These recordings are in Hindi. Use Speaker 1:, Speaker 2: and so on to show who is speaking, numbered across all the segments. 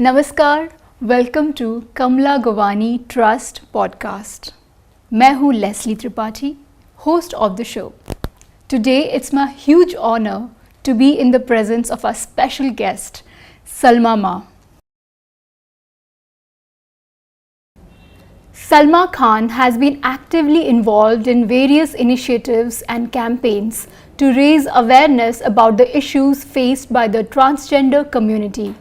Speaker 1: नमस्कार, welcome to Kamla Gavani trust podcast. मैं हूँ Leslie Tripathi, host of the show. Today it's my huge honour to be in the presence of our special guest, Salma Ma. Salma Khan has been actively involved in various initiatives and campaigns to raise awareness about the issues faced by the transgender community.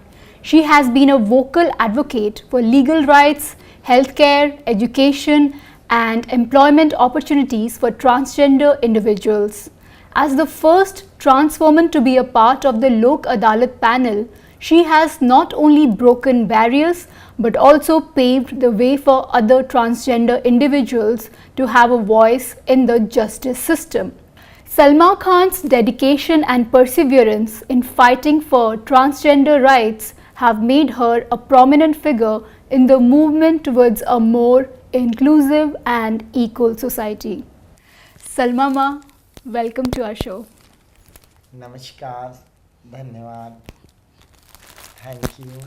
Speaker 1: She has been a vocal advocate for legal rights, healthcare, education, and employment opportunities for transgender individuals. As the first trans woman to be a part of the Lok Adalat panel, she has not only broken barriers but also paved the way for other transgender individuals to have a voice in the justice system. Salma Khan's dedication and perseverance in fighting for transgender rights have made her a prominent figure in the movement towards a more inclusive and equal society. Salma Ma, welcome to our show.
Speaker 2: नमस्कार, धन्यवाद, थैंक यू।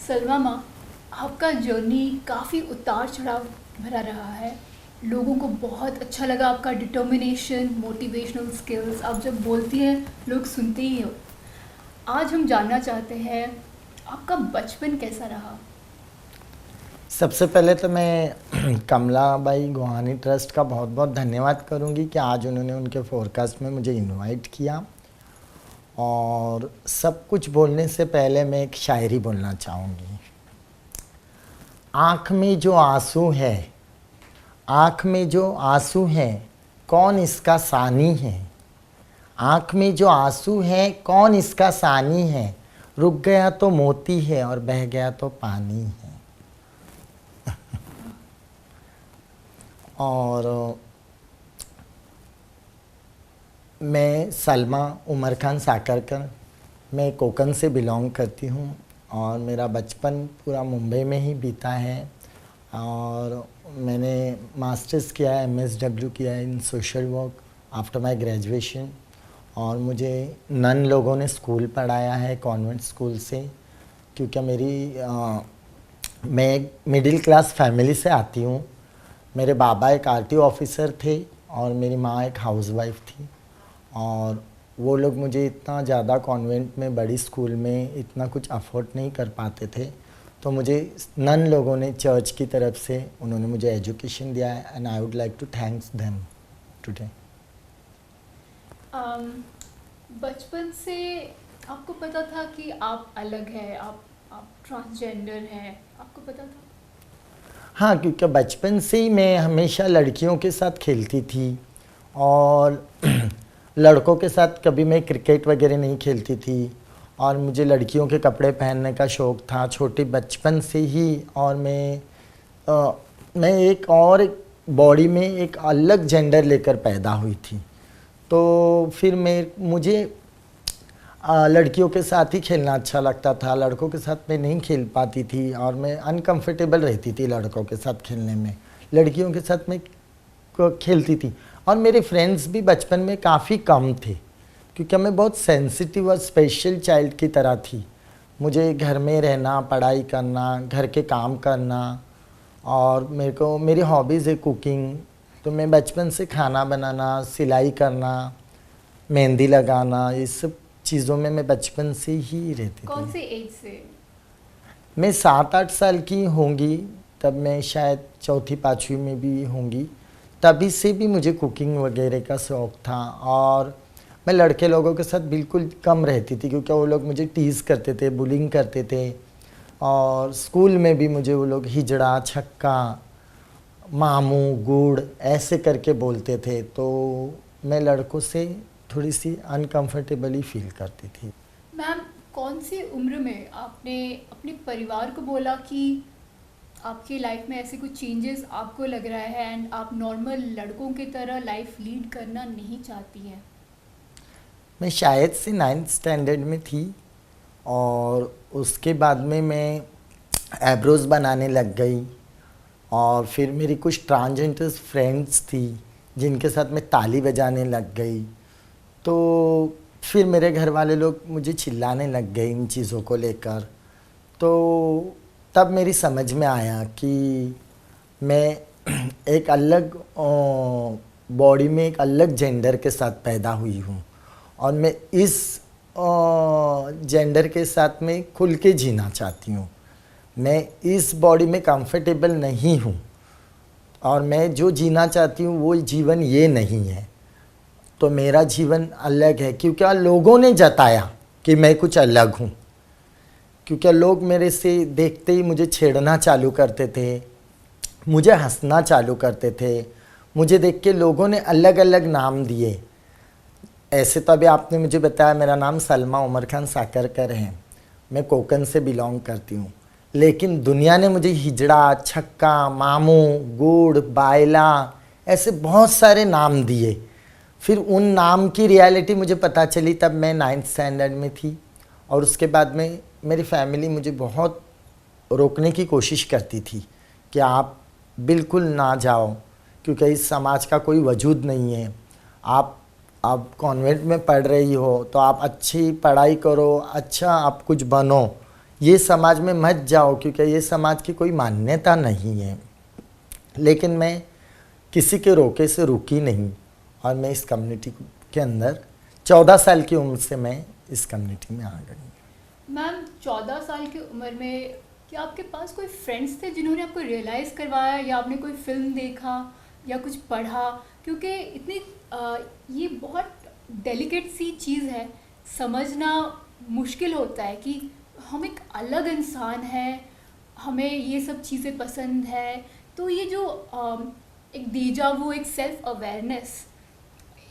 Speaker 1: सलमा माँ, आपका जर्नी काफ़ी उतार चढ़ाव भरा रहा है। लोगों को बहुत अच्छा लगा आपका डिटर्मिनेशन, मोटिवेशनल स्किल्स। आप जब बोलती हैं लोग सुनते ही हो। आज हम जानना चाहते हैं आपका बचपन कैसा रहा।
Speaker 2: सबसे पहले तो मैं कमला बाई गोहानी ट्रस्ट का बहुत बहुत धन्यवाद करूंगी कि आज उन्होंने उनके फोरकास्ट में मुझे इनवाइट किया। और सब कुछ बोलने से पहले मैं एक शायरी बोलना चाहूँगी। आँख में जो आंसू है, आँख में जो आंसू है, कौन इसका सानी है। आँख में जो आंसू है, कौन इसका सानी है। रुक गया तो मोती है और बह गया तो पानी है। और मैं सलमा उमर खान साकरकर, मैं कोकन से बिलोंग करती हूँ और मेरा बचपन पूरा मुंबई में ही बीता है। और मैंने मास्टर्स किया है, MSW किया है in social work after my graduation. और मुझे नन लोगों ने स्कूल पढ़ाया है कॉन्वेंट स्कूल से, क्योंकि मैं एक मिडिल क्लास फैमिली से आती हूँ। मेरे बाबा एक RTO ऑफिसर थे और मेरी माँ एक हाउसवाइफ थी। और वो लोग मुझे इतना ज़्यादा कॉन्वेंट में, बड़ी स्कूल में इतना कुछ अफोर्ड नहीं कर पाते थे, तो मुझे नन लोगों ने चर्च की तरफ से उन्होंने मुझे एजुकेशन दिया है। And I would like to thanks them today.
Speaker 1: बचपन से आपको पता था कि आप अलग हैं, आप ट्रांसजेंडर हैं, आपको पता था?
Speaker 2: हाँ, क्योंकि बचपन से ही मैं हमेशा लड़कियों के साथ खेलती थी और लड़कों के साथ कभी मैं क्रिकेट वगैरह नहीं खेलती थी। और मुझे लड़कियों के कपड़े पहनने का शौक़ था छोटे बचपन से ही। और मैं एक और बॉडी में एक अलग जेंडर लेकर पैदा हुई थी। तो फिर मुझे लड़कियों के साथ ही खेलना अच्छा लगता था, लड़कों के साथ मैं नहीं खेल पाती थी और मैं अनकंफर्टेबल रहती थी लड़कों के साथ खेलने में। लड़कियों के साथ मैं खेलती थी और मेरे फ्रेंड्स भी बचपन में काफ़ी कम थे, क्योंकि मैं बहुत सेंसिटिव और स्पेशल चाइल्ड की तरह थी। मुझे घर में रहना, पढ़ाई करना, घर के काम करना, और मेरी हॉबीज़ है कुकिंग। तो मैं बचपन से खाना बनाना, सिलाई करना, मेहंदी लगाना, ये सब चीज़ों में मैं बचपन से ही रहती थी।
Speaker 1: कौन से एज से?
Speaker 2: मैं 7-8 साल की होंगी, तब मैं शायद चौथी पाँचवीं में भी होंगी। तभी से भी मुझे कुकिंग वगैरह का शौक़ था। और मैं लड़के लोगों के साथ बिल्कुल कम रहती थी, क्योंकि वो लोग मुझे टीज़ करते थे, बुलिंग करते थे। और स्कूल में भी मुझे वो लोग हिजड़ा, छक्का, मामू, गुड़ ऐसे करके बोलते थे। तो मैं लड़कों से थोड़ी सी अनकंफर्टेबली फील करती थी।
Speaker 1: मैम, कौन सी उम्र में आपने अपने परिवार को बोला कि आपकी लाइफ में ऐसे कुछ चेंजेस आपको लग रहा है एंड आप नॉर्मल लड़कों की तरह लाइफ लीड करना नहीं चाहती हैं?
Speaker 2: मैं शायद से 9th स्टैंडर्ड में थी और उसके बाद में मैं एब्रोज बनाने लग गई। और फिर मेरी कुछ ट्रांसजेंडर फ्रेंड्स थी जिनके साथ मैं ताली बजाने लग गई। तो फिर मेरे घर वाले लोग मुझे चिल्लाने लग गए इन चीज़ों को लेकर। तो तब मेरी समझ में आया कि मैं एक अलग बॉडी में एक अलग जेंडर के साथ पैदा हुई हूँ और मैं इस जेंडर के साथ में खुल के जीना चाहती हूँ। मैं इस बॉडी में कंफर्टेबल नहीं हूँ और मैं जो जीना चाहती हूँ वो जीवन ये नहीं है। तो मेरा जीवन अलग है क्योंकि लोगों ने जताया कि मैं कुछ अलग हूँ, क्योंकि लोग मेरे से देखते ही मुझे छेड़ना चालू करते थे, मुझे हंसना चालू करते थे। मुझे देख के लोगों ने अलग अलग नाम दिए। ऐसे तो अभी आपने मुझे बताया मेरा नाम सलमा उमर खान साकरकर है, मैं कोकन से बिलोंग करती हूँ, लेकिन दुनिया ने मुझे हिजड़ा, छक्का, मामू, गुड़, बायला ऐसे बहुत सारे नाम दिए। फिर उन नाम की रियलिटी मुझे पता चली तब मैं 9th स्टैंडर्ड में थी। और उसके बाद में मेरी फैमिली मुझे बहुत रोकने की कोशिश करती थी कि आप बिल्कुल ना जाओ, क्योंकि इस समाज का कोई वजूद नहीं है। आप कॉन्वेंट में पढ़ रही हो तो आप अच्छी पढ़ाई करो, अच्छा आप कुछ बनो, ये समाज में मत जाओ क्योंकि ये समाज की कोई मान्यता नहीं है। लेकिन मैं किसी के रोके से रुकी नहीं और मैं इस कम्युनिटी के अंदर 14 साल की उम्र से मैं इस कम्युनिटी में आ गई।
Speaker 1: मैम 14 साल की उम्र में क्या आपके पास कोई फ्रेंड्स थे जिन्होंने आपको रियलाइज़ करवाया, या आपने कोई फिल्म देखा या कुछ पढ़ा? क्योंकि इतनी ये बहुत डेलिकेट सी चीज़ है, समझना मुश्किल होता है कि हम एक अलग इंसान हैं, हमें ये सब चीज़ें पसंद है। तो ये जो एक डेजा वू, एक सेल्फ अवेयरनेस,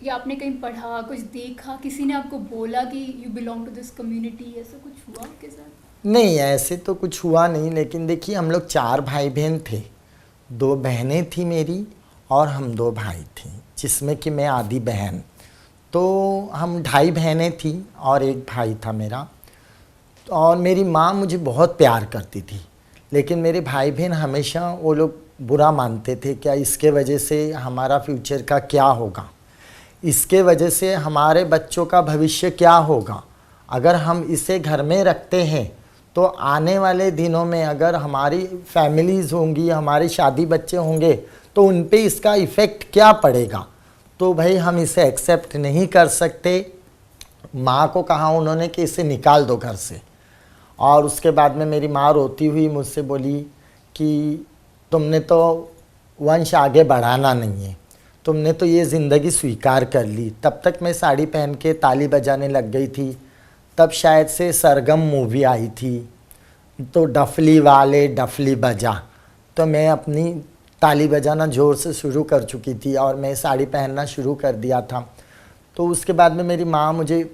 Speaker 1: या आपने कहीं पढ़ा, कुछ देखा, किसी ने आपको बोला कि you belong to this community, ऐसा कुछ हुआ आपके साथ?
Speaker 2: नहीं, ऐसे तो कुछ हुआ नहीं, लेकिन देखिए हम लोग 4 भाई बहन थे, 2 बहनें थी मेरी और हम 2 भाई थे, जिसमें कि मैं आधी बहन। तो हम 2.5 बहनें थी और 1 भाई था मेरा। और मेरी माँ मुझे बहुत प्यार करती थी, लेकिन मेरे भाई बहन हमेशा वो लोग बुरा मानते थे, क्या इसके वजह से हमारा फ्यूचर का क्या होगा, इसके वजह से हमारे बच्चों का भविष्य क्या होगा। अगर हम इसे घर में रखते हैं तो आने वाले दिनों में अगर हमारी फैमिलीज़ होंगी, हमारी शादी बच्चे होंगे, तो उन पे इसका इफ़ेक्ट क्या पड़ेगा। तो भाई हम इसे एक्सेप्ट नहीं कर सकते। माँ को कहा उन्होंने कि इसे निकाल दो घर से। और उसके बाद में मेरी माँ रोती हुई मुझसे बोली कि तुमने तो वंश आगे बढ़ाना नहीं है, तुमने तो ये ज़िंदगी स्वीकार कर ली। तब तक मैं साड़ी पहन के ताली बजाने लग गई थी। तब शायद से सरगम मूवी आई थी, तो डफली वाले डफली बजा, तो मैं अपनी ताली बजाना ज़ोर से शुरू कर चुकी थी और मैं साड़ी पहनना शुरू कर दिया था। तो उसके बाद में मेरी माँ मुझे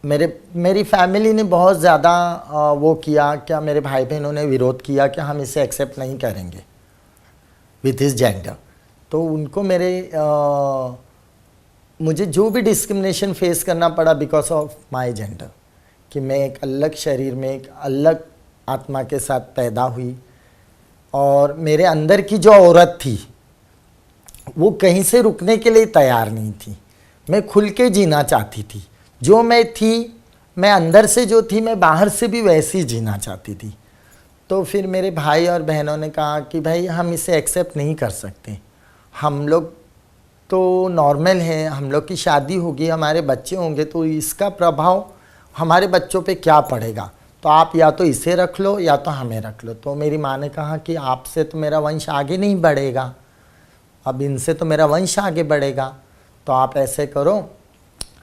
Speaker 2: मेरी फैमिली ने बहुत ज़्यादा वो किया, क्या मेरे भाई बहनों ने विरोध किया कि हम इसे एक्सेप्ट नहीं करेंगे विथ हिज जेंडर। तो उनको मुझे जो भी डिस्क्रिमिनेशन फेस करना पड़ा बिकॉज ऑफ माय जेंडर, कि मैं एक अलग शरीर में एक अलग आत्मा के साथ पैदा हुई और मेरे अंदर की जो औरत थी वो कहीं से रुकने के लिए तैयार नहीं थी। मैं खुल के जीना चाहती थी, जो मैं थी, मैं अंदर से जो थी मैं बाहर से भी वैसे ही जीना चाहती थी। तो फिर मेरे भाई और बहनों ने कहा कि भाई हम इसे एक्सेप्ट नहीं कर सकते, हम लोग तो नॉर्मल है, हम लोग की शादी होगी, हमारे बच्चे होंगे, तो इसका प्रभाव हमारे बच्चों पे क्या पड़ेगा, तो आप या तो इसे रख लो या तो हमें रख लो। तो मेरी माँ ने कहा कि आपसे तो मेरा वंश आगे नहीं बढ़ेगा, अब इनसे तो मेरा वंश आगे बढ़ेगा, तो आप ऐसे करो,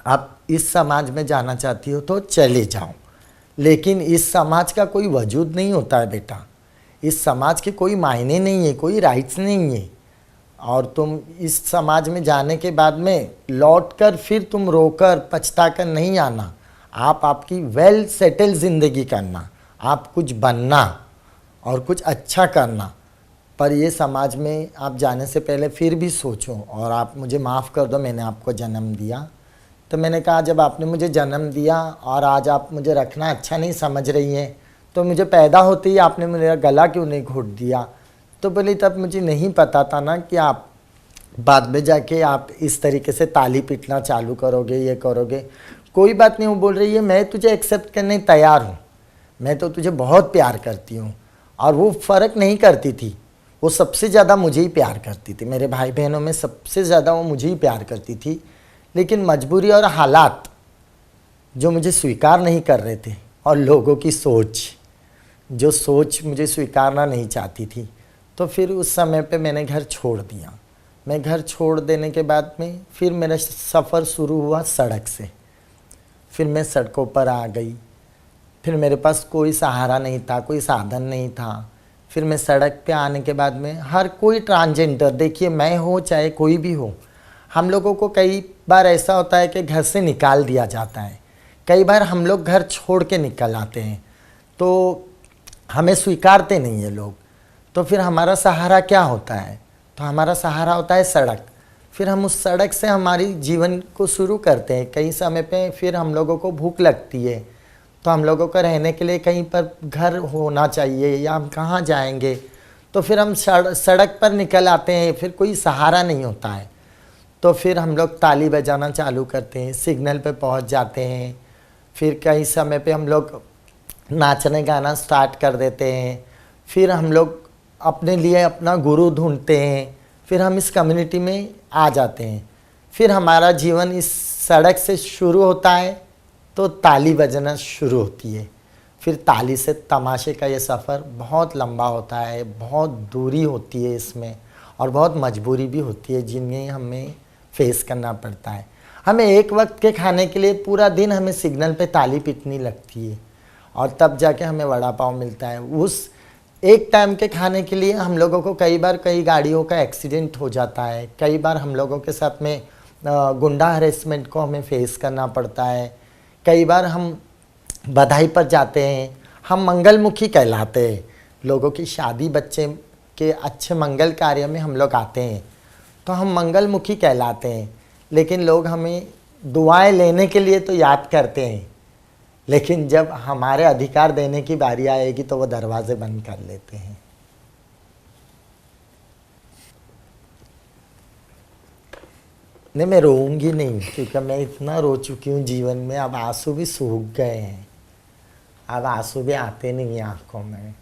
Speaker 2: आप इस समाज में जाना चाहती हो तो चले जाओ, लेकिन इस समाज का कोई वजूद नहीं होता है बेटा, इस समाज के कोई मायने नहीं है, कोई राइट्स नहीं है, और तुम इस समाज में जाने के बाद में लौटकर फिर तुम रोकर पछता कर नहीं आना, आप आपकी वेल सेटल ज़िंदगी करना, आप कुछ बनना और कुछ अच्छा करना, पर ये समाज में आप जाने से पहले फिर भी सोचो। और आप मुझे माफ़ कर दो, मैंने आपको जन्म दिया। तो मैंने कहा जब आपने मुझे जन्म दिया और आज आप मुझे रखना अच्छा नहीं समझ रही हैं, तो मुझे पैदा होते ही आपने मेरा गला क्यों नहीं घोट दिया। तो बोली तब मुझे नहीं पता था ना कि आप बाद में जाके आप इस तरीके से ताली पीटना चालू करोगे, ये करोगे। कोई बात नहीं, वो बोल रही है मैं तुझे एक्सेप्ट करने तैयार हूँ, मैं तो तुझे बहुत प्यार करती हूँ। और वो फ़र्क नहीं करती थी, वो सबसे ज़्यादा मुझे ही प्यार करती थी, मेरे भाई बहनों में सबसे ज़्यादा वो मुझे ही प्यार करती थी। लेकिन मजबूरी और हालात जो मुझे स्वीकार नहीं कर रहे थे, और लोगों की सोच जो सोच मुझे स्वीकारना नहीं चाहती थी, तो फिर उस समय पे मैंने घर छोड़ दिया। मैं घर छोड़ देने के बाद में फिर मेरा सफ़र शुरू हुआ सड़क से। फिर मैं सड़कों पर आ गई, फिर मेरे पास कोई सहारा नहीं था, कोई साधन नहीं था। फिर मैं सड़क पे आने के बाद में हर कोई ट्रांसजेंडर, देखिए मैं हो चाहे कोई भी हो, हम लोगों को कई बार ऐसा होता है कि घर से निकाल दिया जाता है, कई बार हम लोग घर छोड़ के निकल आते हैं, तो हमें स्वीकारते नहीं है लोग। तो फिर हमारा सहारा क्या होता है? तो हमारा सहारा होता है सड़क। फिर हम उस सड़क से हमारी जीवन को शुरू करते हैं। कई समय पे फिर हम लोगों को भूख लगती है, तो हम लोगों को रहने के लिए कहीं पर घर होना चाहिए, या हम कहाँ जाएंगे, तो फिर हम सड़क पर निकल आते हैं। फिर कोई सहारा नहीं होता है, तो फिर हम लोग ताली बजाना चालू करते हैं, सिग्नल पे पहुंच जाते हैं। फिर कई समय पे हम लोग नाचने गाना स्टार्ट कर देते हैं। फिर हम लोग अपने लिए अपना गुरु ढूंढते हैं। फिर हम इस कम्युनिटी में आ जाते हैं। फिर हमारा जीवन इस सड़क से शुरू होता है, तो ताली बजना शुरू होती है। फिर ताली से तमाशे का ये सफ़र बहुत लंबा होता है, बहुत दूरी होती है इसमें, और बहुत मजबूरी भी होती है जिन्हें हमें फेस करना पड़ता है। हमें एक वक्त के खाने के लिए पूरा दिन हमें सिग्नल पे ताली पीटनी लगती है, और तब जाके हमें वड़ा पाव मिलता है। उस एक टाइम के खाने के लिए हम लोगों को कई बार कई गाड़ियों का एक्सीडेंट हो जाता है, कई बार हम लोगों के साथ में गुंडा हरेसमेंट को हमें फेस करना पड़ता है, कई बार हम बधाई पर जाते हैं, हम मंगलमुखी कहलाते हैं। लोगों की शादी बच्चे के अच्छे मंगल कार्य में हम लोग आते हैं, तो हम मंगलमुखी कहलाते हैं। लेकिन लोग हमें दुआएं लेने के लिए तो याद करते हैं, लेकिन जब हमारे अधिकार देने की बारी आएगी तो वो दरवाजे बंद कर लेते हैं। नहीं, मैं रोऊंगी नहीं, क्योंकि मैं इतना रो चुकी हूँ जीवन में, अब आंसू भी सूख गए हैं, अब आंसू भी आते नहीं हैं आंखों में।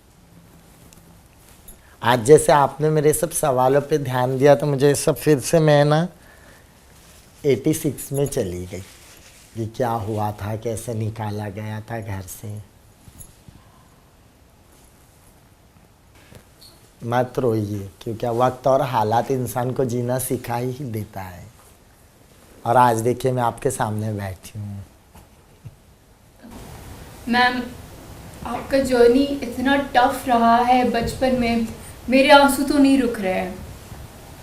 Speaker 2: आज जैसे आपने मेरे सब सवालों पे ध्यान दिया, तो मुझे सब फिर से मैं ना 86 में चली गई कि क्या हुआ था, कैसे निकाला गया था घर से। मत रोइए, क्योंकि वक्त और हालात इंसान को जीना सिखा ही देता है। और आज देखिए मैं आपके सामने बैठी हूँ।
Speaker 1: मैम, आपका जर्नी इतना टफ रहा है बचपन में, मेरे आंसू तो नहीं रुक रहे हैं।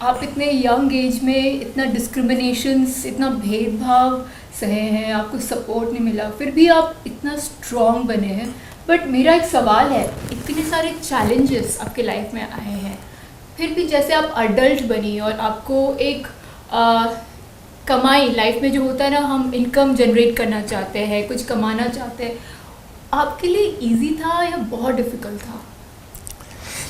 Speaker 1: आप इतने यंग एज में इतना डिस्क्रिमिनेशंस, इतना भेदभाव सहे हैं, आपको सपोर्ट नहीं मिला, फिर भी आप इतना स्ट्रॉन्ग बने हैं। बट मेरा एक सवाल है, इतने सारे चैलेंजेस आपके लाइफ में आए हैं, फिर भी जैसे आप अडल्ट बनी और आपको एक कमाई लाइफ में जो होता है ना, हम इनकम जनरेट करना चाहते हैं, कुछ कमाना चाहते हैं, आपके लिए इजी था या बहुत डिफ़िकल्ट था?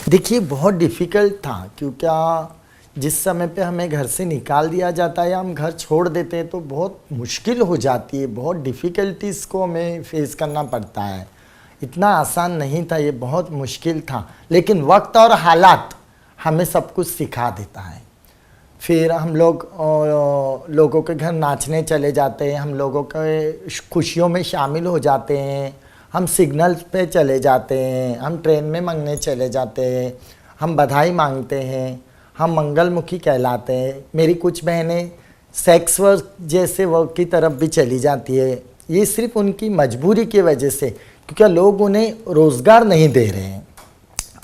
Speaker 2: देखिए बहुत डिफ़िकल्ट था, क्योंकि जिस समय पे हमें घर से निकाल दिया जाता है या हम घर छोड़ देते हैं तो बहुत मुश्किल हो जाती है, बहुत डिफ़िकल्टीज़ को हमें फेस करना पड़ता है। इतना आसान नहीं था, ये बहुत मुश्किल था। लेकिन वक्त और हालात हमें सब कुछ सिखा देता है। फिर हम लोग लोगों के घर नाचने चले जाते हैं, हम लोगों के खुशियों में शामिल हो जाते हैं, हम सिग्नल्स पे चले जाते हैं, हम ट्रेन में मांगने चले जाते हैं, हम बधाई मांगते हैं, हम मंगलमुखी कहलाते हैं। मेरी कुछ बहनें सेक्स वर्क जैसे वर्क की तरफ भी चली जाती है। ये सिर्फ उनकी मजबूरी की वजह से, क्योंकि लोग उन्हें रोज़गार नहीं दे रहे हैं।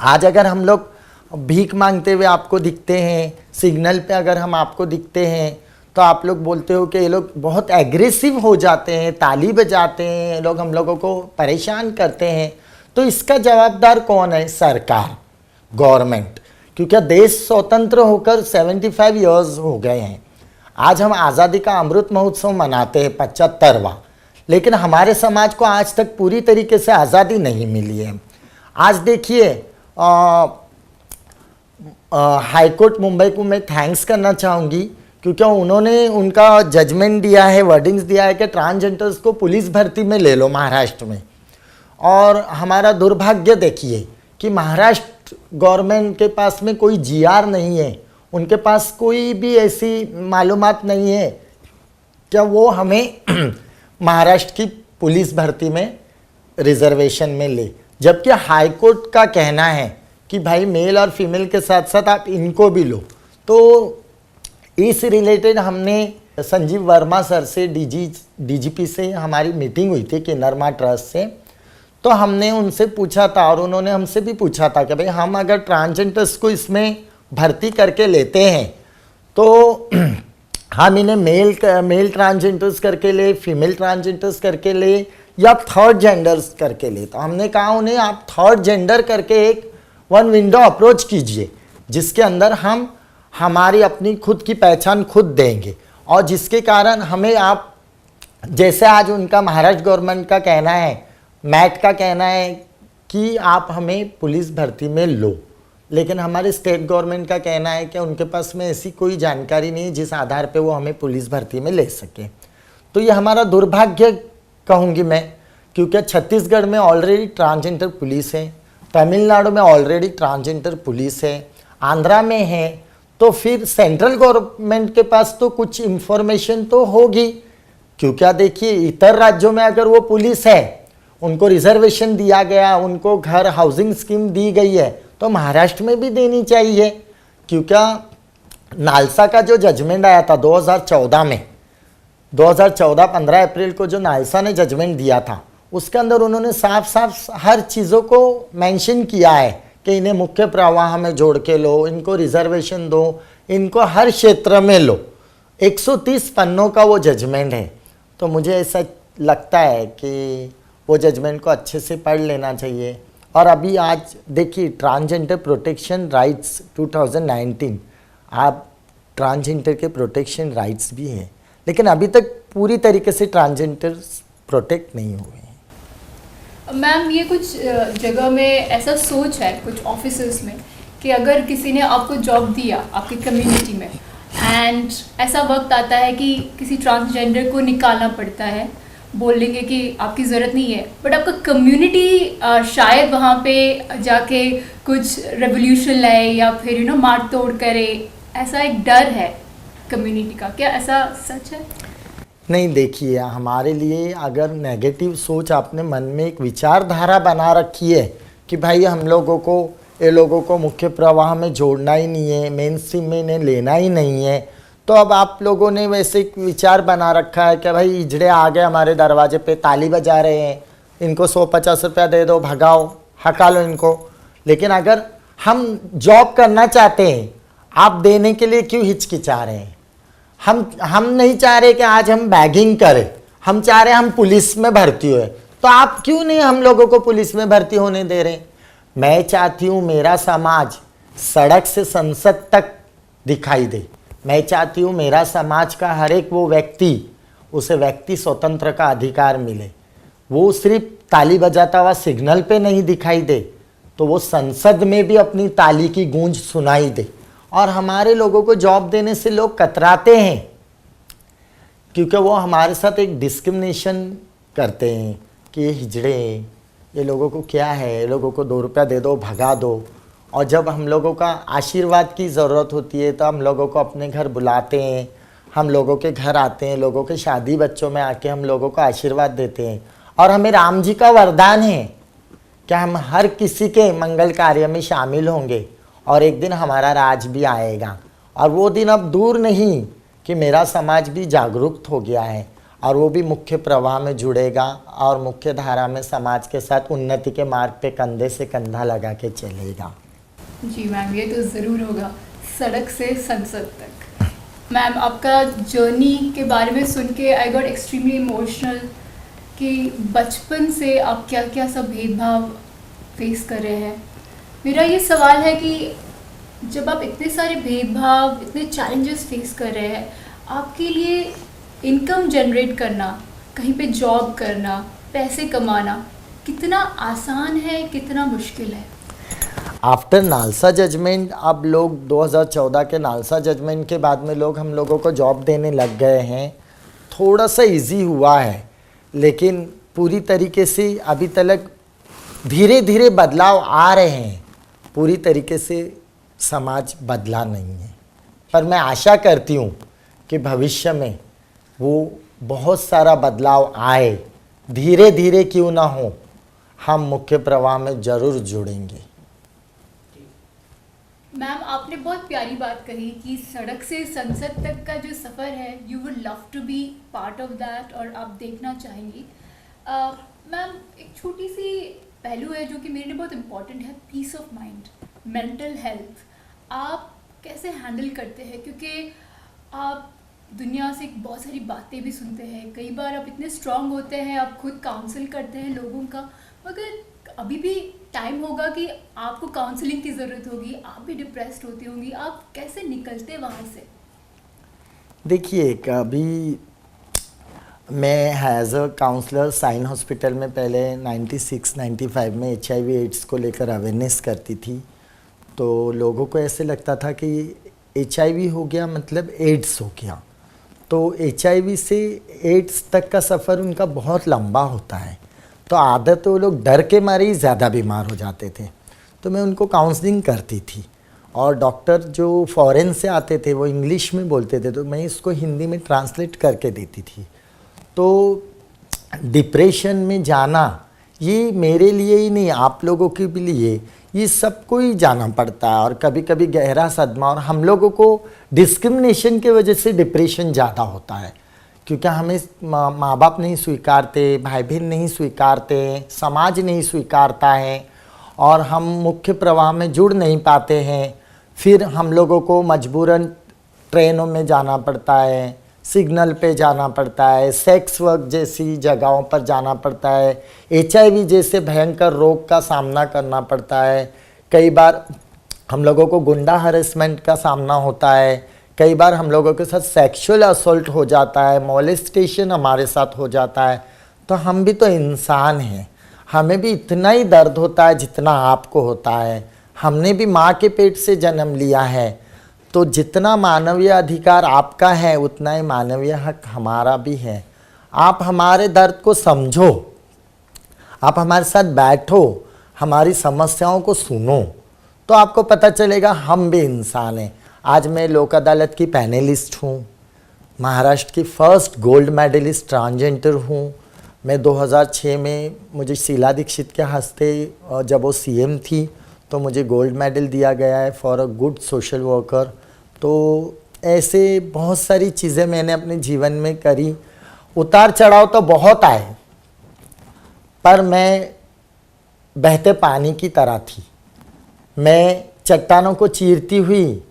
Speaker 2: आज अगर हम लोग भीख मांगते हुए आपको दिखते हैं, सिग्नल पे अगर हम आपको दिखते हैं, तो आप लोग बोलते हो कि ये लोग बहुत एग्रेसिव हो जाते हैं, ताली बजाते हैं, लोग हम लोगों को परेशान करते हैं। तो इसका जवाबदार कौन है? सरकार, गवर्नमेंट। क्योंकि देश स्वतंत्र होकर 75 इयर्स हो गए हैं। आज हम आज़ादी का अमृत महोत्सव मनाते हैं 75वां, लेकिन हमारे समाज को आज तक पूरी तरीके से आज़ादी नहीं मिली है। आज देखिए हाई कोर्ट मुंबई को मैं थैंक्स करना चाहूँगी, क्योंकि उन्होंने उनका जजमेंट दिया है, वर्डिंग्स दिया है कि ट्रांसजेंडर्स को पुलिस भर्ती में ले लो महाराष्ट्र में। और हमारा दुर्भाग्य देखिए कि महाराष्ट्र गवर्नमेंट के पास में कोई जीआर नहीं है, उनके पास कोई भी ऐसी मालूमात नहीं है क्या वो हमें महाराष्ट्र की पुलिस भर्ती में रिजर्वेशन में ले, जबकि हाई कोर्ट का कहना है कि भाई मेल और फीमेल के साथ साथ आप इनको भी लो। तो इस रिलेटेड हमने संजीव वर्मा सर से डीजीपी से हमारी मीटिंग हुई थी कि नरमा ट्रस्ट से, तो हमने उनसे पूछा था और उन्होंने हमसे भी पूछा था कि भाई हम अगर ट्रांसजेंडर्स को इसमें भर्ती करके लेते हैं तो हम इन्हें मेल ट्रांसजेंडर्स करके ले, फीमेल ट्रांसजेंडर्स करके ले या थर्ड जेंडर्स करके ले। तो हमने कहा उन्हें आप थर्ड जेंडर करके एक वन विंडो अप्रोच कीजिए जिसके अंदर हम हमारी अपनी खुद की पहचान खुद देंगे, और जिसके कारण हमें आप जैसे आज उनका महाराष्ट्र गवर्नमेंट का कहना है, मैट का कहना है कि आप हमें पुलिस भर्ती में लो, लेकिन हमारे स्टेट गवर्नमेंट का कहना है कि उनके पास में ऐसी कोई जानकारी नहीं है जिस आधार पे वो हमें पुलिस भर्ती में ले सके। तो ये हमारा दुर्भाग्य कहूँगी मैं, क्योंकि छत्तीसगढ़ में ऑलरेडी ट्रांसजेंडर पुलिस है, तमिलनाडु में ऑलरेडी ट्रांसजेंडर पुलिस है, आंध्रा में है, तो फिर सेंट्रल गवर्नमेंट के पास तो कुछ इन्फॉर्मेशन तो होगी। क्योंकि देखिए इतर राज्यों में अगर वो पुलिस है, उनको रिजर्वेशन दिया गया, उनको घर हाउसिंग स्कीम दी गई है, तो महाराष्ट्र में भी देनी चाहिए। क्योंकि नालसा का जो जजमेंट आया था 2014 में, 2014 15 अप्रैल को जो नालसा ने जजमेंट दिया था, उसके अंदर उन्होंने साफ साफ हर चीज़ों को मेंशन किया है कि इन्हें मुख्य प्रवाह में जोड़ के लो, इनको रिजर्वेशन दो, इनको हर क्षेत्र में लो। 130 पन्नों का वो जजमेंट है। तो मुझे ऐसा लगता है कि वो जजमेंट को अच्छे से पढ़ लेना चाहिए। और अभी आज देखिए ट्रांसजेंडर प्रोटेक्शन राइट्स 2019, आप ट्रांसजेंडर के प्रोटेक्शन राइट्स भी हैं, लेकिन अभी तक पूरी तरीके से ट्रांसजेंडर प्रोटेक्ट नहीं हुए हैं।
Speaker 1: मैम ये कुछ जगह में ऐसा सोच है कुछ ऑफिसेस में कि अगर किसी ने आपको जॉब दिया आपकी कम्युनिटी में एंड ऐसा वक्त आता है कि किसी ट्रांसजेंडर को निकालना पड़ता है, बोल लेंगे कि आपकी ज़रूरत नहीं है, बट आपका कम्युनिटी शायद वहाँ पे जाके कुछ रेवोल्यूशन लाए या फिर मार तोड़ करे, ऐसा एक डर है कम्युनिटी का। क्या ऐसा सच है?
Speaker 2: नहीं, देखिए हमारे लिए अगर नेगेटिव सोच आपने मन में एक विचारधारा बना रखी है कि भाई हम लोगों को ये लोगों को मुख्य प्रवाह में जोड़ना ही नहीं है, मेन स्ट्रीम में इन्हें लेना ही नहीं है, तो अब आप लोगों ने वैसे एक विचार बना रखा है कि भाई इजड़े आ गए हमारे दरवाजे पे, ताली बजा रहे हैं, इनको 150 रुपया दे दो, भगाओ, हका लो इनको। लेकिन अगर हम जॉब करना चाहते हैं, आप देने के लिए क्यों हिचकिचा रहे हैं? हम नहीं चाह रहे कि आज हम बैगिंग करें, हम चाह रहे हैं हम पुलिस में भर्ती हुए, तो आप क्यों नहीं हम लोगों को पुलिस में भर्ती होने दे रहे? मैं चाहती हूँ मेरा समाज सड़क से संसद तक दिखाई दे। मैं चाहती हूँ मेरा समाज का हर एक वो व्यक्ति, उसे व्यक्ति स्वतंत्र का अधिकार मिले। वो सिर्फ ताली बजाता हुआ सिग्नल पे नहीं दिखाई दे, तो वो संसद में भी अपनी ताली की गूंज सुनाई दे। और हमारे लोगों को जॉब देने से लोग कतराते हैं क्योंकि वो हमारे साथ एक डिस्क्रिमिनेशन करते हैं कि ये हिजड़े, ये लोगों को क्या है, ये लोगों को 2 रुपया दे दो, भगा दो। और जब हम लोगों का आशीर्वाद की ज़रूरत होती है तो हम लोगों को अपने घर बुलाते हैं, हम लोगों के घर आते हैं, लोगों के शादी बच्चों में आके हम लोगों को आशीर्वाद देते हैं। और हमें राम जी का वरदान है कि हम हर किसी के मंगल कार्य में शामिल होंगे और एक दिन हमारा राज भी आएगा। और वो दिन अब दूर नहीं कि मेरा समाज भी जागरूक हो गया है और वो भी मुख्य प्रवाह में जुड़ेगा और मुख्य धारा में समाज के साथ उन्नति के मार्ग पे कंधे से कंधा लगा के चलेगा।
Speaker 1: जी मैम, ये तो ज़रूर होगा, सड़क से संसद तक। मैम आपका जर्नी के बारे में सुन के आई गॉट एक्सट्रीमली इमोशनल कि बचपन से आप क्या क्या सब भेदभाव फेस कर रहे हैं। मेरा ये सवाल है कि जब आप इतने सारे भेदभाव, इतने चैलेंजेस फेस कर रहे हैं, आपके लिए इनकम जनरेट करना, कहीं पे जॉब करना, पैसे कमाना कितना आसान है, कितना मुश्किल है?
Speaker 2: आफ्टर नालसा जजमेंट अब लोग 2014 के नालसा जजमेंट के बाद में लोग हम लोगों को जॉब देने लग गए हैं। थोड़ा सा इजी हुआ है, लेकिन पूरी तरीके से अभी तक धीरे धीरे बदलाव आ रहे हैं। पूरी तरीके से समाज बदला नहीं है, पर मैं आशा करती हूँ कि भविष्य में वो बहुत सारा बदलाव आए। धीरे धीरे क्यों ना हो, हम मुख्य प्रवाह में ज़रूर जुड़ेंगे।
Speaker 1: मैम, आपने बहुत प्यारी बात कही कि सड़क से संसद तक का जो सफ़र है, you would love to be part of that, और आप देखना चाहेंगी। मैम, एक छोटी सी पहलू है जो कि मेरे लिए बहुत इम्पॉर्टेंट है, peace of mind, mental health. आप कैसे हैंडल करते हैं? क्योंकि आप दुनिया से बहुत सारी बातें भी सुनते हैं, कई बार आप इतने स्ट्रांग होते हैं, आप खुद काउंसिल करते हैं लोगों का, मगर अभी भी टाइम होगा कि आपको काउंसलिंग की ज़रूरत होगी, आप भी डिप्रेस्ड होती होंगी, आप कैसे निकलते वहाँ से?
Speaker 2: देखिए, कभी मैं as a counsellor Sion hospital में पहले 96-95 में HIV एड्स को लेकर अवेयरनेस करती थी। तो लोगों को ऐसे लगता था कि HIV हो गया मतलब एड्स हो गया। तो HIV से एड्स तक का सफ़र उनका बहुत लंबा होता है, तो आदत वो लोग डर के मारे ही ज़्यादा बीमार हो जाते थे। तो मैं उनको काउंसलिंग करती थी, और डॉक्टर जो फॉरेन से आते थे वो इंग्लिश में बोलते थे, तो मैं इसको हिंदी में ट्रांसलेट करके देती थी। तो डिप्रेशन में जाना ये मेरे लिए ही नहीं, आप लोगों के भी लिए, ये सबको ही जाना पड़ता है, और कभी कभी गहरा सदमा। और हम लोगों को डिस्क्रिमिनेशन की वजह से डिप्रेशन ज़्यादा होता है, क्योंकि हमें माँ बाप नहीं स्वीकारते, भाई बहन नहीं स्वीकारते, समाज नहीं स्वीकारता है, और हम मुख्य प्रवाह में जुड़ नहीं पाते हैं। फिर हम लोगों को मजबूरन ट्रेनों में जाना पड़ता है, सिग्नल पे जाना पड़ता है, सेक्स वर्क जैसी जगहों पर जाना पड़ता है, HIV जैसे भयंकर रोग का सामना करना पड़ता है। कई बार हम लोगों को गुंडा हरेसमेंट का सामना होता है, कई बार हम लोगों के साथ सेक्सुअल असॉल्ट हो जाता है, मोलेस्टेशन हमारे साथ हो जाता है। तो हम भी तो इंसान हैं, हमें भी इतना ही दर्द होता है जितना आपको होता है। हमने भी माँ के पेट से जन्म लिया है, तो जितना मानवीय अधिकार आपका है उतना ही मानवीय हक हमारा भी है। आप हमारे दर्द को समझो, आप हमारे साथ बैठो, हमारी समस्याओं को सुनो, तो आपको पता चलेगा हम भी इंसान हैं। आज मैं लोक अदालत की पैनलिस्ट हूँ, महाराष्ट्र की फर्स्ट गोल्ड मेडलिस्ट ट्रांसजेंडर हूँ। मैं 2006 में मुझे शीला दीक्षित के हस्ते, जब वो CM थी, तो मुझे गोल्ड मेडल दिया गया है for a good social worker. तो ऐसे बहुत सारी चीज़ें मैंने अपने जीवन में करी। उतार चढ़ाव तो बहुत आए, पर मैं बहते पानी की तरह थी। मैं चट्टानों को चीरती हुई,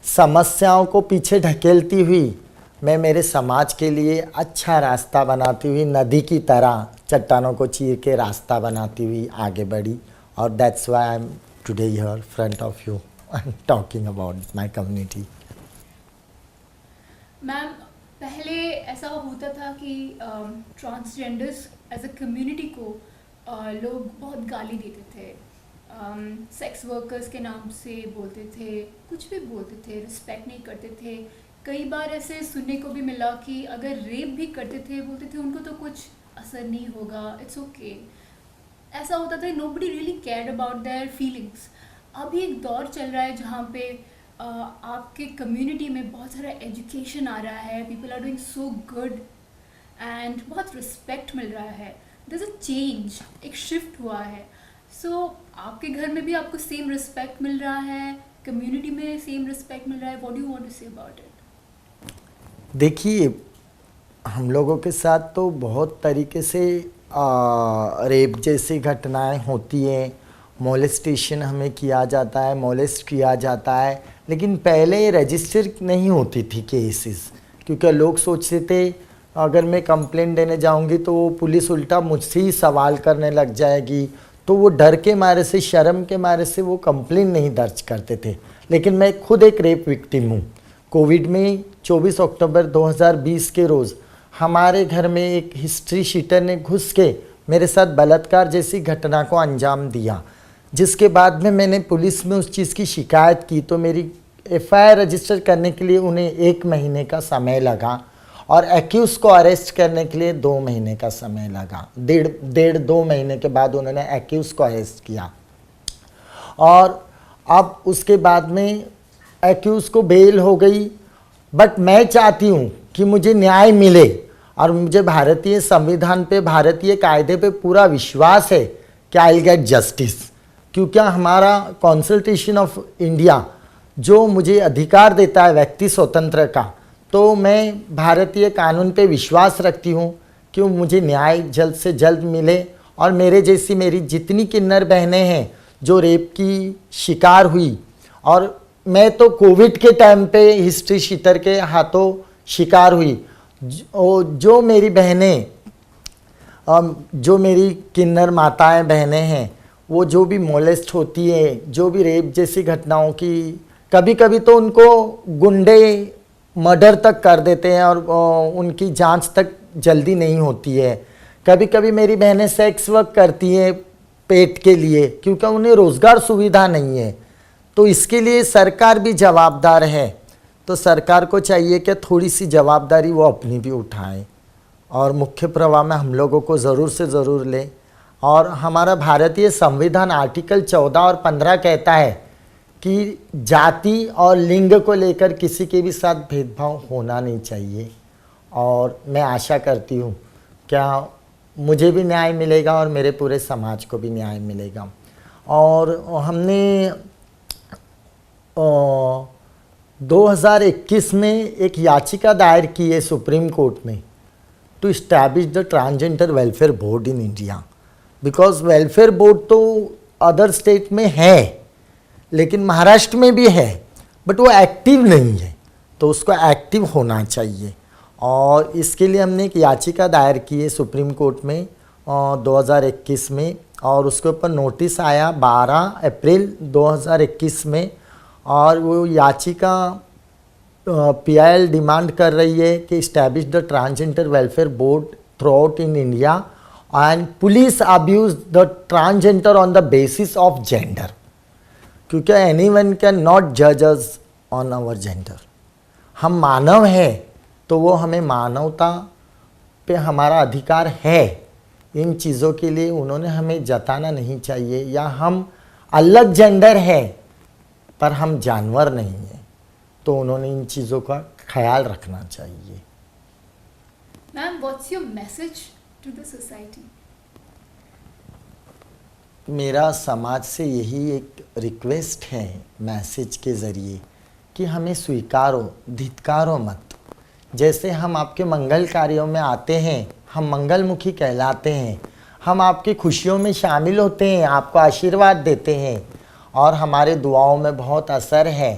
Speaker 2: समस्याओं को पीछे ढकेलती हुई, मैं मेरे समाज के लिए अच्छा रास्ता बनाती हुई नदी की तरह चट्टानों को चीर के रास्ता बनाती हुई आगे बढ़ी। और that's why I am today here front of you talking about my community.
Speaker 1: Ma'am, पहले ऐसा होता था कि ट्रांसजेंडर्स एज अ कम्युनिटी को लोग बहुत गाली देते थे, सेक्स वर्कर्स के नाम से बोलते थे, कुछ भी बोलते थे, रिस्पेक्ट नहीं करते थे। कई बार ऐसे सुनने को भी मिला कि अगर रेप भी करते थे, बोलते थे उनको तो कुछ असर नहीं होगा, इट्स ओके। ऐसा होता था, nobody really cared about their feelings. अभी एक दौर चल रहा है जहाँ पे आपके कम्युनिटी में बहुत सारा एजुकेशन आ रहा है, people are doing so good and बहुत रिस्पेक्ट मिल रहा है। देयर इज अ चेंज, एक शिफ्ट हुआ है। सो आपके घर में भी आपको सेम रिस्पेक्ट मिल रहा है, कम्युनिटी में सेम रिस्पेक्ट मिल रहा है, what do you want to say about it?
Speaker 2: देखिए, हम लोगों के साथ तो बहुत तरीके से रेप जैसी घटनाएं होती हैं, मोलेस्टेशन हमें किया जाता है, मोलेस्ट किया जाता है, लेकिन पहले रजिस्टर नहीं होती थी केसेस, क्योंकि लोग सोचते थे अगर मैं कंप्लेंट देने जाऊंगी तो वो पुलिस उल्टा मुझसे ही सवाल करने लग जाएगी, तो वो डर के मारे से, शर्म के मारे से वो कंप्लेंट नहीं दर्ज करते थे। लेकिन मैं खुद एक रेप विक्टिम हूँ। कोविड में 24 अक्टूबर 2020 के रोज़ हमारे घर में एक हिस्ट्री शीटर ने घुस के मेरे साथ बलात्कार जैसी घटना को अंजाम दिया। जिसके बाद में मैंने पुलिस में उस चीज़ की शिकायत की तो मेरी एफआईआर रजिस्टर करने के लिए उन्हें 1 महीने का समय लगा और एक्यूज को अरेस्ट करने के लिए 2 महीने का समय लगा। डेढ़ 2 महीने के बाद उन्होंने एक्यूज को अरेस्ट किया और अब उसके बाद में एक्यूज को बेल हो गई। बट मैं चाहती हूँ कि मुझे न्याय मिले और मुझे भारतीय संविधान पे, भारतीय कायदे पे पूरा विश्वास है कि आई विल गेट जस्टिस, क्योंकि हमारा कॉन्स्टिट्यूशन ऑफ इंडिया जो मुझे अधिकार देता है व्यक्ति स्वतंत्र का, तो मैं भारतीय कानून पे विश्वास रखती हूँ कि मुझे न्याय जल्द से जल्द मिले और मेरे जैसी मेरी जितनी किन्नर बहनें हैं जो रेप की शिकार हुई, और मैं तो कोविड के टाइम पे हिस्ट्री शीटर के हाथों शिकार हुई, जो मेरी बहनें, जो मेरी किन्नर माताएं बहनें हैं, वो जो भी मोलेस्ट होती है, जो भी रेप जैसी घटनाओं की, कभी कभी तो उनको गुंडे मर्डर तक कर देते हैं और उनकी जांच तक जल्दी नहीं होती है। कभी कभी मेरी बहनें सेक्स वर्क करती हैं पेट के लिए क्योंकि उन्हें रोज़गार सुविधा नहीं है, तो इसके लिए सरकार भी जवाबदार है। तो सरकार को चाहिए कि थोड़ी सी जवाबदारी वो अपनी भी उठाए और मुख्य प्रवाह में हम लोगों को ज़रूर से ज़रूर ले। और हमारा भारतीय संविधान आर्टिकल 14 और 15 कहता है कि जाति और लिंग को लेकर किसी के भी साथ भेदभाव होना नहीं चाहिए, और मैं आशा करती हूँ क्या मुझे भी न्याय मिलेगा और मेरे पूरे समाज को भी न्याय मिलेगा। और हमने 2021 में एक याचिका दायर की है सुप्रीम कोर्ट में to establish the transgender welfare board in India, because welfare board तो अदर स्टेट में है लेकिन महाराष्ट्र में भी है, बट वो एक्टिव नहीं है, तो उसको एक्टिव होना चाहिए। और इसके लिए हमने एक याचिका दायर की है सुप्रीम कोर्ट में 2021 में, और उसके ऊपर नोटिस आया 12 अप्रैल 2021 में, और वो याचिका PIL डिमांड कर रही है कि establish the transgender welfare board through out in India and police abuse the transgender on the basis of gender, क्योंकि एनीवन कैन नॉट जज अस ऑन आवर जेंडर। हम मानव हैं तो वो हमें मानवता पे हमारा अधिकार है, इन चीज़ों के लिए उन्होंने हमें जताना नहीं चाहिए। या हम अलग जेंडर है पर हम जानवर नहीं हैं, तो उन्होंने इन चीज़ों का ख्याल रखना चाहिए।
Speaker 1: Ma'am, what's your message to the society?
Speaker 2: मेरा समाज से यही एक रिक्वेस्ट है मैसेज के ज़रिए कि हमें स्वीकारो, धिक्कारो मत। जैसे हम आपके मंगल कार्यों में आते हैं, हम मंगलमुखी कहलाते हैं, हम आपकी खुशियों में शामिल होते हैं, आपको आशीर्वाद देते हैं और हमारे दुआओं में बहुत असर है,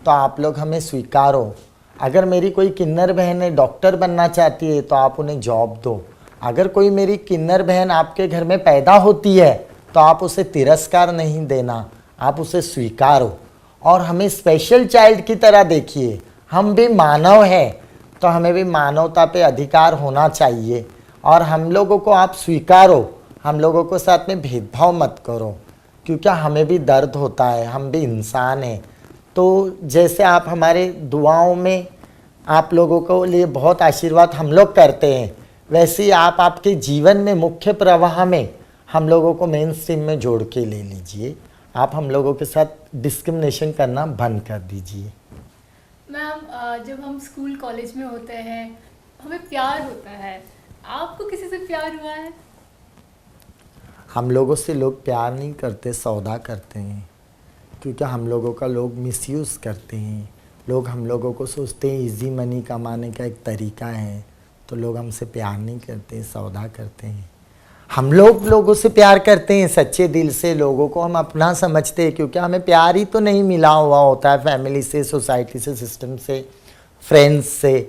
Speaker 2: तो आप लोग हमें स्वीकारो। अगर मेरी कोई किन्नर बहन डॉक्टर बनना चाहती है तो आप उन्हें जॉब दो। अगर कोई मेरी किन्नर बहन आपके घर में पैदा होती है तो आप उसे तिरस्कार नहीं देना, आप उसे स्वीकारो और हमें स्पेशल चाइल्ड की तरह देखिए। हम भी मानव हैं तो हमें भी मानवता पे अधिकार होना चाहिए, और हम लोगों को आप स्वीकारो, हम लोगों को साथ में भेदभाव मत करो, क्योंकि हमें भी दर्द होता है, हम भी इंसान हैं। तो जैसे आप हमारे दुआओं में आप लोगों को लिए बहुत आशीर्वाद हम लोग करते हैं, वैसे ही आप आपके जीवन में मुख्य प्रवाह में हम लोगों को मेन स्ट्रीम में जोड़ के ले लीजिए। आप हम लोगों के साथ डिस्क्रिमिनेशन करना बंद कर दीजिए।
Speaker 1: मैम, जब हम स्कूल कॉलेज में होते हैं हमें प्यार होता है, आपको किसी से प्यार हुआ है?
Speaker 2: हम लोगों से लोग प्यार नहीं करते, सौदा करते हैं, क्योंकि हम लोगों का लोग मिसयूज़ करते हैं। लोग हम लोगों को सोचते हैं इजी मनी कमाने का एक तरीका है, तो लोग हमसे प्यार नहीं करते, सौदा करते हैं। हम लोग लोगों से प्यार करते हैं सच्चे दिल से, लोगों को हम अपना समझते हैं, क्योंकि हमें प्यार ही तो नहीं मिला हुआ होता है फैमिली से, सोसाइटी से, सिस्टम से, फ्रेंड्स से।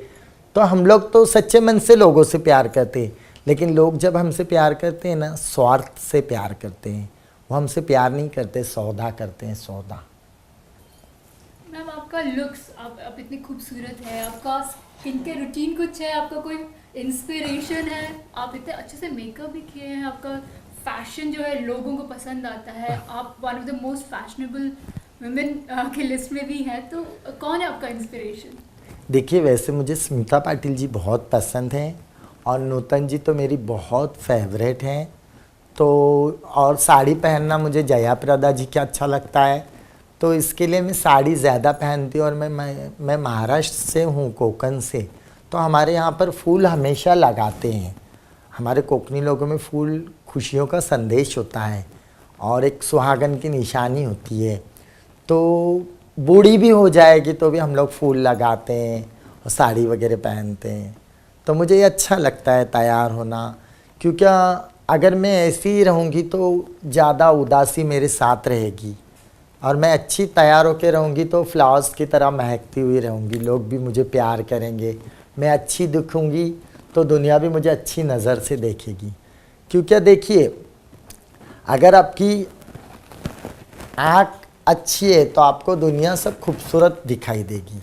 Speaker 2: तो हम लोग तो सच्चे मन से लोगों से प्यार करते हैं, लेकिन लोग जब हमसे प्यार करते हैं ना, स्वार्थ से प्यार करते हैं। वो हमसे प्यार नहीं करते, सौदा करते हैं, सौदा।
Speaker 1: मैम, आपका लुक्स, आप इतनी खूबसूरत है, आपका स्किन केयर रूटीन कुछ है, आपका कोई इंस्पिरेशन है? आप इतने अच्छे से मेकअप भी किए हैं, आपका फैशन जो है लोगों को पसंद आता है, आप one of the most fashionable women की लिस्ट में भी हैं, तो कौन है आपका इंस्पिरेशन?
Speaker 2: देखिए, वैसे मुझे स्मिता पाटिल जी बहुत पसंद हैं और नूतन जी तो मेरी बहुत फेवरेट हैं। तो और साड़ी पहनना मुझे जया प्रदा जी का अच्छा लगता है, तो इसके लिए मैं साड़ी ज़्यादा पहनती हूँ। और मैं महाराष्ट्र से हूँ, कोकण से, तो हमारे यहाँ पर फूल हमेशा लगाते हैं। हमारे कोकणी लोगों में फूल खुशियों का संदेश होता है और एक सुहागन की निशानी होती है। तो बूढ़ी भी हो जाएगी तो भी हम लोग फूल लगाते हैं और साड़ी वगैरह पहनते हैं। तो मुझे ये अच्छा लगता है तैयार होना, क्योंकि अगर मैं ऐसी ही रहूँगी तो ज़्यादा उदासी मेरे साथ रहेगी, और मैं अच्छी तैयार होकर रहूँगी तो फ्लावर्स की तरह महकती हुई रहूँगी, लोग भी मुझे प्यार करेंगे। मैं अच्छी दिखूँगी तो दुनिया भी मुझे अच्छी नज़र से देखेगी। क्योंकि देखिए, अगर आपकी आँख अच्छी है तो आपको दुनिया सब खूबसूरत दिखाई देगी।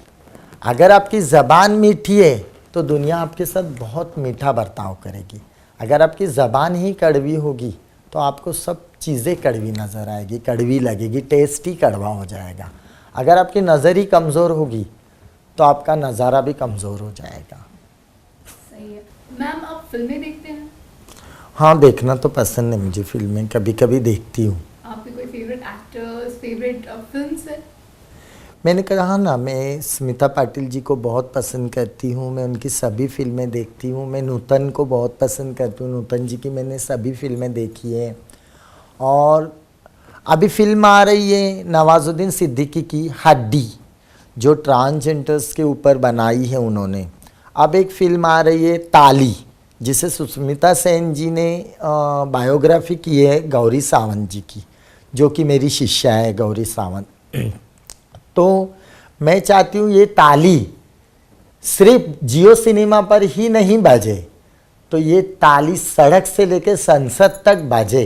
Speaker 2: अगर आपकी ज़बान मीठी है तो दुनिया आपके साथ बहुत मीठा बर्ताव करेगी। अगर आपकी ज़बान ही कड़वी होगी तो आपको सब चीज़ें कड़वी नज़र आएगी, कड़वी लगेगी, टेस्ट ही कड़वा हो जाएगा। अगर आपकी नज़र ही कमज़ोर होगी तो आपका नज़ारा भी कमज़ोर हो जाएगा।
Speaker 1: सही है। मैम, आप फिल्में देखते हैं?
Speaker 2: हाँ, देखना तो पसंद है मुझे, फिल्में कभी कभी देखती हूँ।
Speaker 1: आपके कोई फेवरेट एक्टर्स, फेवरेट फिल्म्स है?
Speaker 2: मैंने कहा ना, मैं स्मिता पाटिल जी को बहुत पसंद करती हूँ, मैं उनकी सभी फिल्में देखती हूँ। मैं नूतन को बहुत पसंद करती हूँ, नूतन जी की मैंने सभी फिल्में देखी है। और अभी फिल्म आ रही है नवाजुद्दीन सिद्दीकी की हड्डी, जो ट्रांसजेंडर्स के ऊपर बनाई है उन्होंने। अब एक फिल्म आ रही है ताली, जिसे सुष्मिता सेन जी ने बायोग्राफी की है गौरी सावंत जी की, जो कि मेरी शिष्या है गौरी सावंत। तो मैं चाहती हूँ ये ताली सिर्फ जियो सिनेमा पर ही नहीं बजे, तो ये ताली सड़क से लेकर संसद तक बजे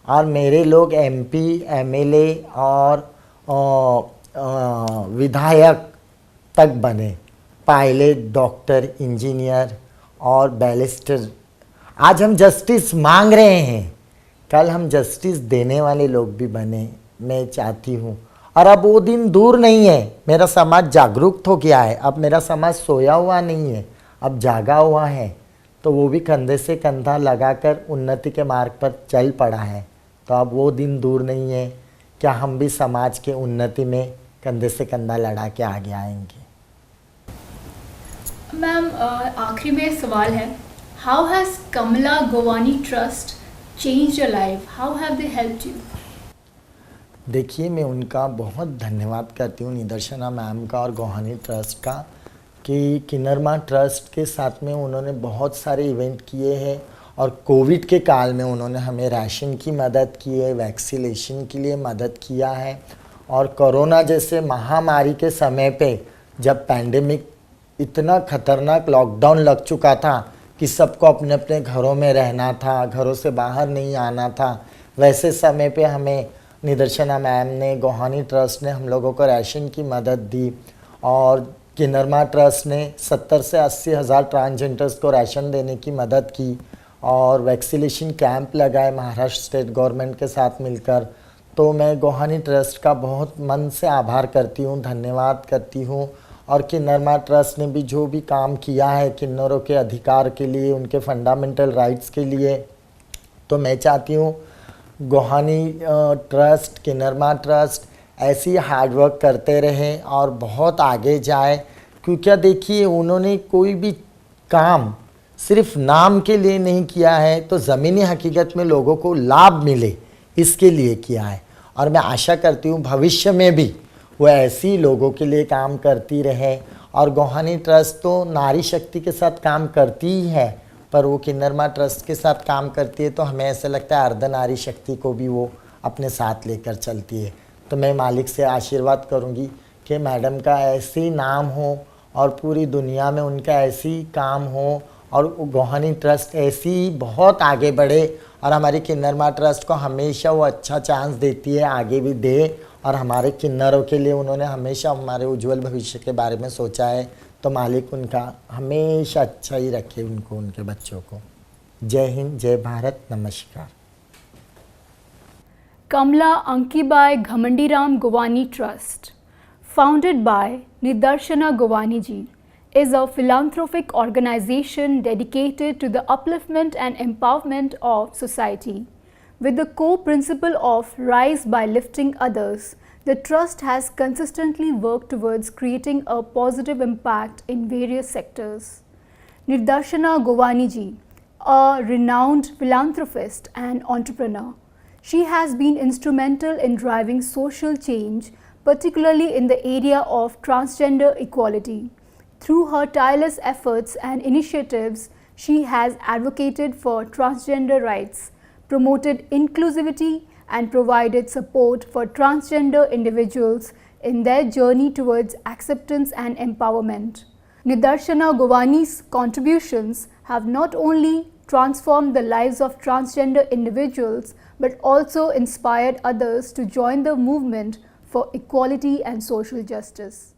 Speaker 2: और मेरे लोग एमपी, एमएलए और विधायक तक बने, पायलट, डॉक्टर, इंजीनियर और बैरिस्टर। आज हम जस्टिस मांग रहे हैं, कल हम जस्टिस देने वाले लोग भी बने, मैं चाहती हूँ। और अब वो दिन दूर नहीं है, मेरा समाज जागरूक हो गया है। अब मेरा समाज सोया हुआ नहीं है, अब जागा हुआ है। तो वो भी कंधे से कंधा लगाकर उन्नति के मार्ग पर चल पड़ा है। तो अब वो दिन दूर नहीं है, क्या हम भी समाज के उन्नति में कंधे से कंधा लड़ा के आगे आएंगे।
Speaker 1: मैम, आखिरी में सवाल है, how has Kamla Gowani trust changed your life? How have they helped you?
Speaker 2: देखिए, मैं उनका बहुत धन्यवाद करती हूँ, निदर्शना मैम का और गोहानी ट्रस्ट का, कि किन्नरमा ट्रस्ट के साथ में उन्होंने बहुत सारे इवेंट किए हैं। और कोविड के काल में उन्होंने हमें राशन की मदद की है, वैक्सीनेशन के लिए मदद किया है। और कोरोना जैसे महामारी के समय पे, जब पैंडेमिक इतना खतरनाक लॉकडाउन लग चुका था कि सबको अपने अपने घरों में रहना था, घरों से बाहर नहीं आना था, वैसे समय पे हमें निदर्शना मैम ने, गोहानी ट्रस्ट ने हम लोगों को राशन की मदद दी। और किन्नरमा ट्रस्ट ने 70 से 80 हज़ार ट्रांसजेंडर्स को राशन देने की मदद की और वैक्सीनेशन कैंप लगाए महाराष्ट्र स्टेट गवर्नमेंट के साथ मिलकर। तो मैं गोहानी ट्रस्ट का बहुत मन से आभार करती हूँ, धन्यवाद करती हूँ। और किन्नरमा ट्रस्ट ने भी जो भी काम किया है किन्नरों के अधिकार के लिए, उनके फंडामेंटल राइट्स के लिए, तो मैं चाहती हूँ गोहानी ट्रस्ट, किन्नरमा ट्रस्ट ऐसे ही हार्डवर्क करते रहें और बहुत आगे जाए। क्योंकि देखिए, उन्होंने कोई भी काम सिर्फ नाम के लिए नहीं किया है, तो ज़मीनी हकीकत में लोगों को लाभ मिले इसके लिए किया है। और मैं आशा करती हूँ भविष्य में भी वो ऐसी लोगों के लिए काम करती रहे। और गोहानी ट्रस्ट तो नारी शक्ति के साथ काम करती ही है, पर वो किन्नरमा ट्रस्ट के साथ काम करती है, तो हमें ऐसा लगता है अर्ध नारी शक्ति को भी वो अपने साथ लेकर चलती है। तो मैं मालिक से आशीर्वाद करूँगी कि मैडम का ऐसे ही नाम हो और पूरी दुनिया में उनका ऐसे ही काम हो और गोहानी ट्रस्ट ऐसी ही बहुत आगे बढ़े। और हमारी किन्नरमा ट्रस्ट को हमेशा वो अच्छा चांस देती है, आगे भी दे। और हमारे किन्नरों के लिए उन्होंने हमेशा हमारे उज्जवल भविष्य के बारे में सोचा है, तो मालिक उनका हमेशा अच्छा ही रखे उनको, उनके बच्चों को। जय हिंद, जय भारत, नमस्कार।
Speaker 1: Kamla Ankibai Ghamandiram Govani Trust, founded by Nidarshana Govani ji, is a philanthropic organization dedicated to the upliftment and empowerment of society. With the core principle of rise by lifting others, the Trust has consistently worked towards creating a positive impact in various sectors. Nidarshana Govani ji, a renowned philanthropist and entrepreneur, she has been instrumental in driving social change, particularly in the area of transgender equality. Through her tireless efforts and initiatives, she has advocated for transgender rights, promoted inclusivity, and provided support for transgender individuals in their journey towards acceptance and empowerment. Nidarshana Govani's contributions have not only transformed the lives of transgender individuals but also inspired others to join the movement for equality and social justice.